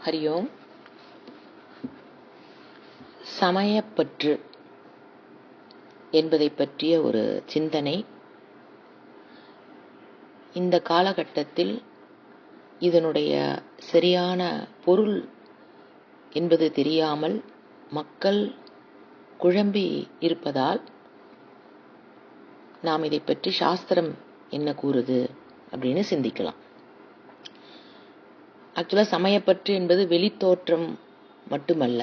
ஹரி ஓம். சமயப்பற்று என்பதை பற்றிய ஒரு சிந்தனை இந்த காலகட்டத்தில் இதனுடைய சரியான பொருள் என்பது தெரியாமல் மக்கள் குழம்பி இருப்பதால் நாம் இதை பற்றி சாஸ்திரம் என்ன கூறுது அப்படின்னு சிந்திக்கலாம். ஆக்சுவலாக சமயப்பற்று என்பது வெளித்தோற்றம் மட்டுமல்ல,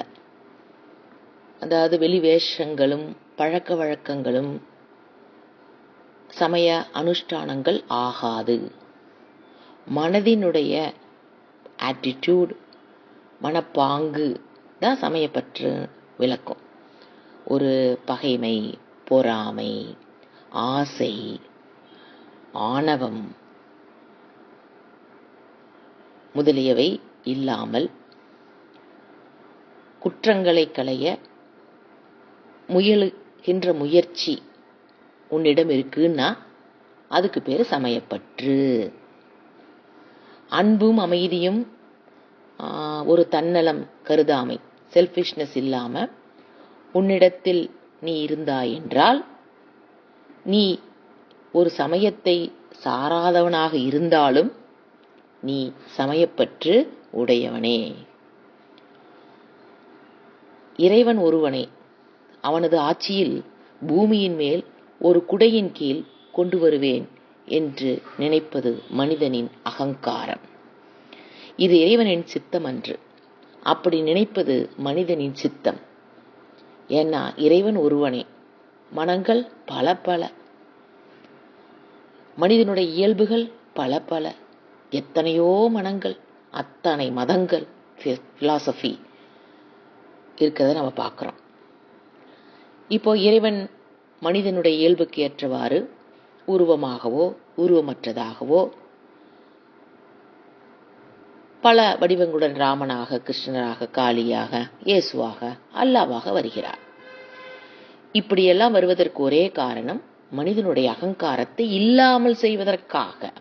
அதாவது வெளி வேஷங்களும் பழக்க வழக்கங்களும் சமய அனுஷ்டானங்கள் ஆகாது. மனதினுடைய ஆட்டிடியூட், மனப்பாங்கு தான் சமயப்பற்று விளக்கும். ஒரு பகைமை, பொறாமை, ஆசை, ஆணவம் முதலியவை இல்லாமல் குற்றங்களை களைய முயலுகின்ற முயற்சி உன்னிடம் இருக்குன்னா அதுக்கு பேரு சமயப்பற்று. அன்பும் அமைதியும் ஒரு தன்னலம் கருதாமை, செல்ஃபிஷ்னஸ் இல்லாம உன்னிடத்தில் நீ இருந்தாய் என்றால் நீ ஒரு சமயத்தை சாராதவனாக இருந்தாலும் நீ சமயப்பற்று உடையவனே. இறைவன் ஒருவனே. அவனது ஆட்சியில் பூமியின் மேல் ஒரு குடையின் கீழ் கொண்டு வருவேன் என்று நினைப்பது மனிதனின் அகங்காரம். இது இறைவனின் சித்தம் அன்று. அப்படி நினைப்பது மனிதனின் சித்தம். ஏன்னா இறைவன் ஒருவனே, மனங்கள் பல பல, மனிதனுடைய இயல்புகள் பல பல, எத்தனையோ மனங்கள், அத்தனை மதங்கள், பிலாசபி இருக்கிறத நம்ம பார்க்கிறோம். இப்போ இறைவன் மனிதனுடைய இயல்புக்கு ஏற்றவாறு உருவமாகவோ உருவமற்றதாகவோ பல வடிவங்களுடன் ராமனாக, கிருஷ்ணராக, காளியாக, இயேசுவாக, அல்லாவாக வருகிறார். இப்படியெல்லாம் வருவதற்கு ஒரே காரணம் மனிதனுடைய அகங்காரத்தை இல்லாமல் செய்வதற்காக.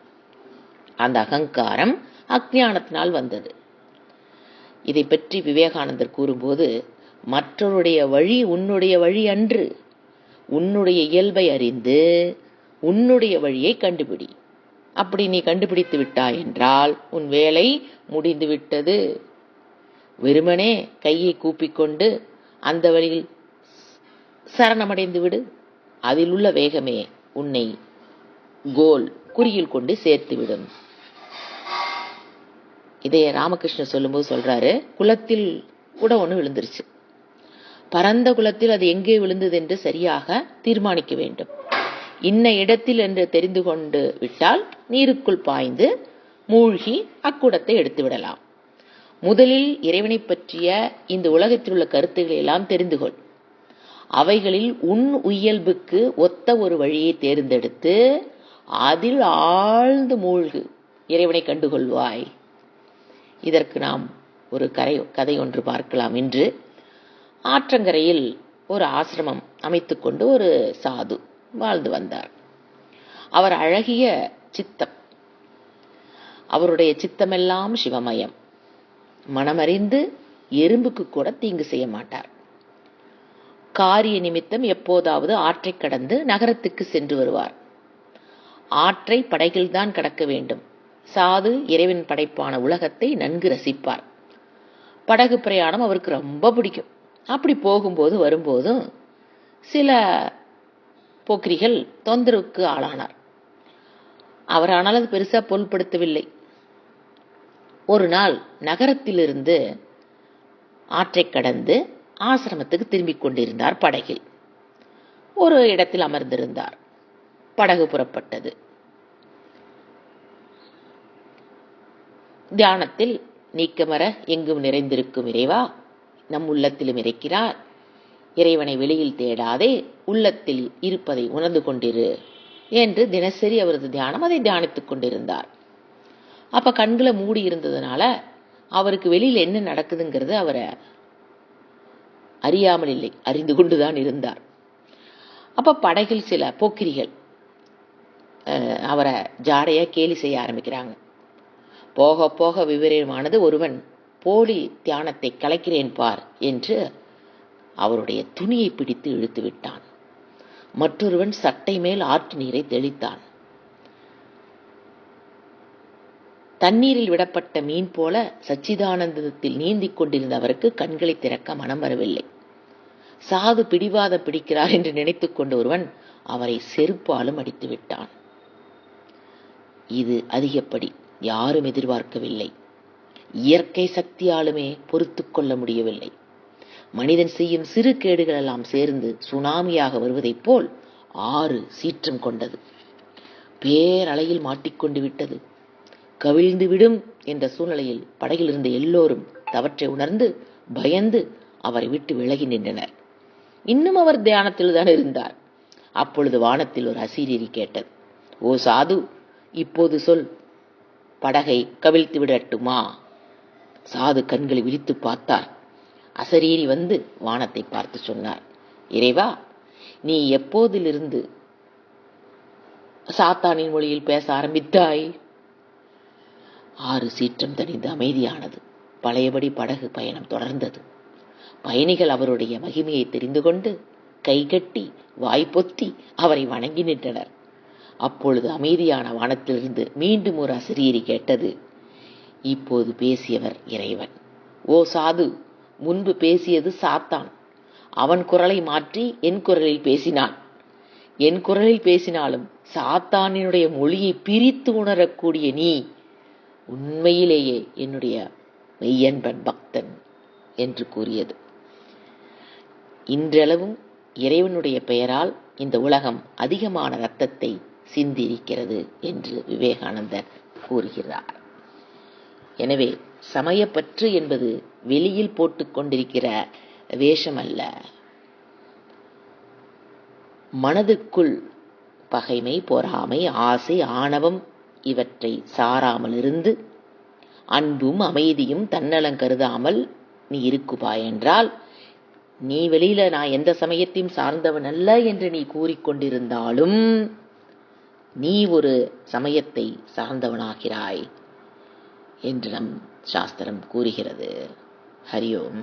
அந்த அகங்காரம் அஞ்ஞானத்தினால் வந்தது. இதை பற்றி விவேகானந்தர் கூறும்போது, மற்றவருடைய வழி உன்னுடைய வழி அன்று. உன்னுடைய இயல்பை அறிந்து உன்னுடைய வழியை கண்டுபிடி. அப்படி நீ கண்டுபிடித்து விட்டாய் என்றால் உன் வேலை முடிந்து விட்டது. வெறுமனே கையை கூப்பிக்கொண்டு அந்த வழியில் சரணமடைந்து விடு. அதில் உள்ள வேகமே உன்னை குறியில் கொண்டு சேர்த்துவிடும். இதை ராமகிருஷ்ணர் சொல்லும்போது சொல்றாரு, குளத்தில் கூட ஒன்று விழுந்துருச்சு. பரந்த குளத்தில் அது எங்கே விழுந்தது என்று சரியாக தீர்மானிக்க வேண்டும். இன்ன இடத்தில் என்று தெரிந்து கொண்டு விட்டால் நீருக்குள் பாய்ந்து மூழ்கி அக்குடத்தை எடுத்து விடலாம். முதலில் இறைவனை பற்றிய இந்த உலகத்தில் உள்ள கருத்துக்களை எல்லாம் தெரிந்து கொள். அவைகளில் உன் இயல்புக்கு ஒத்த ஒரு வழியை தேர்ந்தெடுத்து அதில் ஆழ்ந்து மூழ்கு, இறைவனை கண்டுகொள்வாய். இதற்கு நாம் ஒரு கதை ஒன்று பார்க்கலாம். இன்று ஆற்றங்கரையில் ஒரு ஆசிரமம் அமைத்துக்கொண்டு ஒரு சாது வாழ்ந்து வந்தார். அவர் அழகிய சித்தம். அவருடைய சித்தமெல்லாம் சிவமயம். மனமறிந்து எறும்புக்கு கூட தீங்கு செய்ய மாட்டார். காரிய நிமித்தம் எப்போதாவது ஆற்றை கடந்து நகரத்துக்கு சென்று வருவார். ஆற்றை படகில்தான் கடக்க வேண்டும். சாது இறைவன் படைப்பான உலகத்தை நன்கு ரசிப்பார். படகு பிரயாணம் அவருக்கு ரொம்ப பிடிக்கும். அப்படி போகும்போது வரும்போதும் சில போக்கிரிகள் தொந்தரவுக்கு ஆளானார். அவர் ஆனால் அது பெருசா பொருள்படுத்தவில்லை. ஒரு நாள் நகரத்திலிருந்து ஆற்றை கடந்து ஆசிரமத்துக்கு திரும்பிக் கொண்டிருந்தார். படகில் ஒரு இடத்தில் அமர்ந்திருந்தார். படகு புறப்பட்டது. தியானத்தில் நீக்கமர எங்கும் நிறைந்திருக்கும் இறைவா, நம் உள்ளத்திலும் இருக்கிறார். இறைவனை வெளியில் தேடாதே, உள்ளத்தில் இருப்பதை உணர்ந்து கொண்டிரு என்று தினசரி அவரது தியானம். அதை தியானித்துக் கொண்டிருந்தார். அப்ப கண்களை மூடி இருந்ததுனால அவருக்கு வெளியில் என்ன நடக்குதுங்கிறது அவரை அறியாமல் இல்லை, அறிந்து கொண்டுதான் இருந்தார். அப்ப படகில் சில போக்கிரிகள் அவரை ஜாடையா கேலி செய்ய ஆரம்பிக்கிறாங்க. போக போக விவரமானது ஒருவன் போலி தியானத்தை கலைக்கிறேன் பார் என்று அவருடைய துணியை பிடித்து இழுத்து விட்டான். மற்றொருவன் சட்டை மேல் ஆற்று நீரை தெளித்தான். தண்ணீரில் விடப்பட்ட மீன் போல சச்சிதானந்தத்தில் நீந்திக் கொண்டிருந்த அவருக்கு கண்களை திறக்க மனம் வரவில்லை. சாது பிடிவாதம் பிடிக்கிறார் என்று நினைத்துக் கொண்ட ஒருவன் அவரை செருப்பாலும் அடித்து விட்டான். இது அதிகப்படி யாரும் எதிர்பார்க்கவில்லை. இயற்கை சக்தியாலுமே பொறுத்து கொள்ள முடியவில்லை. மனிதன் செய்யும் சிறு கேடுகள் எல்லாம் சேர்ந்து சுனாமியாக வருவதைப் போல் ஆறு சீற்றம் கொண்டது. பேரலையில் மாட்டிக்கொண்டு விட்டது. கவிழ்ந்து விடும் என்ற சூழ்நிலையில் படகில் இருந்த எல்லோரும் தவற்றை உணர்ந்து பயந்து அவரை விட்டு விலகி நின்றனர். இன்னும் அவர் தியானத்தில் தான் இருந்தார். அப்பொழுது வானத்தில் ஒரு அசரீரி கேட்டது. ஓ சாது, இப்போது சொல், படகை கவிழ்த்து விடட்டுமா? சாது கண்களை விழித்து பார்த்தார். அசரீரி வந்து வானத்தை பார்த்து சொன்னார், இறைவா, நீ எப்போதிலிருந்து சாத்தானின் மொழியில் பேச ஆரம்பித்தாய்? ஆறு சீற்றம் தணிந்து அமைதியானது. பழையபடி படகு பயணம் தொடர்ந்தது. பயணிகள் அவருடைய மகிமையை தெரிந்து கொண்டு கைகட்டி வாய்ப்பொத்தி அவரை வணங்கி நின்றனர். அப்பொழுது அமைதியான வானத்திலிருந்து மீண்டும் ஒரு அசரீரி கேட்டது. இப்போது பேசியவர் இறைவன். ஓ சாது, முன்பு பேசியது சாத்தான். அவன் குரலை மாற்றி என் குரலில் பேசினான். என் குரலில் பேசினாலும் சாத்தானினுடைய மொழியை பிரித்து உணரக்கூடிய நீ உண்மையிலேயே என்னுடைய மெய்யன்பன் பக்தன் என்று கூறியது. இன்றளவும் இறைவனுடைய பெயரால் இந்த உலகம் அதிகமான இரத்தத்தை சிந்தியிருக்கிறது என்று விவேகானந்தர் கூறுகிறார். எனவே சமயப்பற்று என்பது வெளியில் போட்டுக் கொண்டிருக்கிற வேஷம் அல்ல. மனதிற்குள் பகைமை, பொறாமை, ஆசை, ஆணவம் இவற்றை சாராமல் இருந்து அன்பும் அமைதியும் தன்னலம் கருதாமல் நீ இருக்குபாய் என்றால், நீ வெளியில நான் எந்த சமயத்தையும் சார்ந்தவன் அல்ல என்று நீ கூறிக்கொண்டிருந்தாலும் நீ ஒரு சமயத்தை சார்ந்தவனாகிறாய் என்று நம் சாஸ்திரம் கூறுகிறது. ஹரி ஓம்.